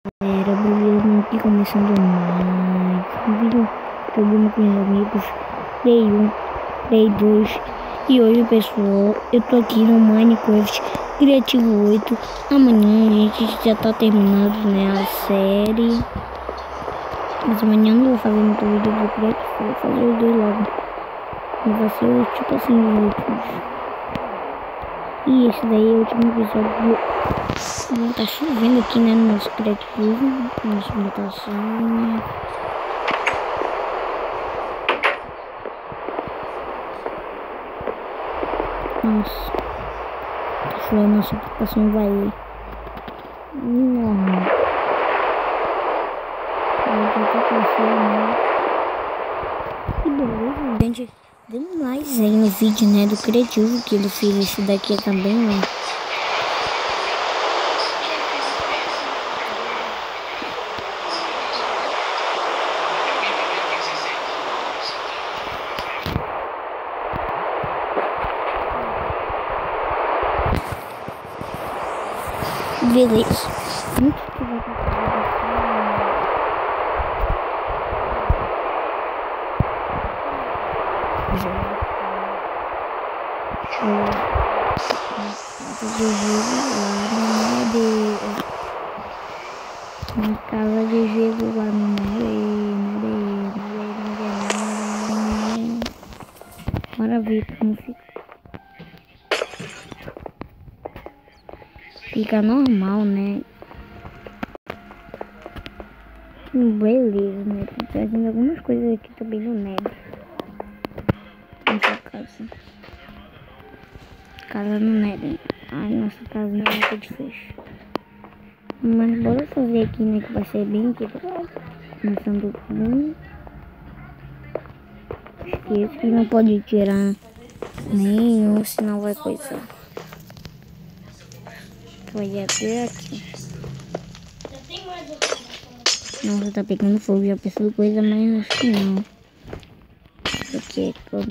Galera, beleza? Aqui começando mais um vídeo, jogando com meus amigos Play 1, Play 2. E hoje, pessoal, eu tô aqui no Minecraft Criativo 8. Amanhã a gente já tá terminando, né, a série. Mas amanhã eu não vou fazer muito vídeo do Criativo, vou fazer os dois logo. Mas vai ser tipo assim os últimos. E esse daí é o último episódio. Tá chovendo aqui, né, no nosso criativo, nossa plantação. Nossa, tá chovendo, nossa plantação vai enorme. Já tá crescendo, né? Que beleza, gente. Deu mais aí no vídeo, né, do criativo que ele fez esse daqui também, né? Beleza. Muito que vai uma casa de gelo lá no Bora ver como fica. Fica normal, né? Beleza, né? Tô trazendo algumas coisas aqui também no Nether. Nossa casa. Casa no Nether. Ai, nossa casa não é muito difícil. Mas bora fazer aqui, né? Que vai ser bem equilibrado. Começando com... Esqueça que não pode tirar nenhum, senão vai coisar. Vai até aqui. Nossa, tá pegando fogo, já pensou coisa, mas acho que não. Porque como...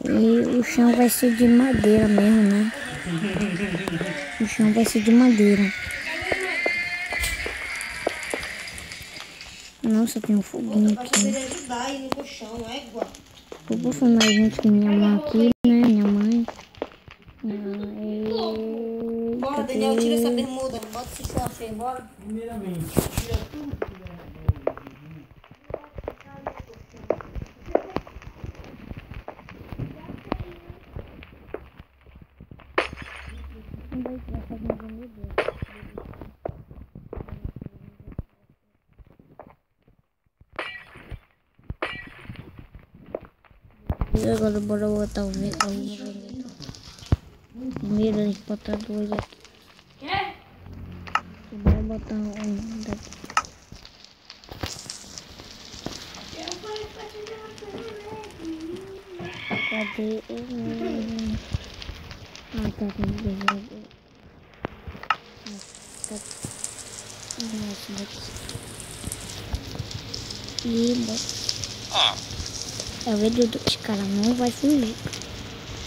E o chão vai ser de madeira mesmo, né? O chão vai ser de madeira. Nossa, tem um foguinho aqui. Vou profanar junto com minha mãe aqui, né? Minha mãe. Bora, Daniel, tira essa bermuda. Bota esse short aí, bora. Primeiramente, tira tudo. E agora bora botar o vendedor. Primeiro a gente botar dois aqui. Bora botar um daqui. Cadê ele? Ah, tá com o vendedor. Nossa, daqui. E bota. É o vendedor. Esse cara não vai fugir.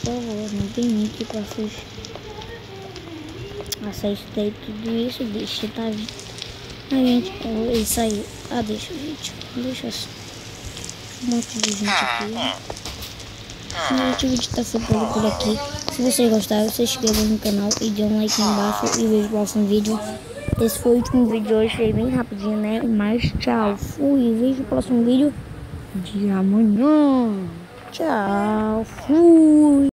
Por favor, não tem nem que pra fugir. Aceitei tudo isso, deixa, tá, gente? A gente, ele saiu. Ah, deixa, gente. Deixa assim. Um monte de gente aqui. Gente, o vídeo tá ficando por aqui. Se vocês gostaram, se inscrevam no canal e dê um like aí embaixo e veja o próximo vídeo. Esse foi o último vídeo de hoje, foi bem rapidinho, né? Mas tchau, fui e vejo o próximo vídeo de amanhã. Tchau, fui.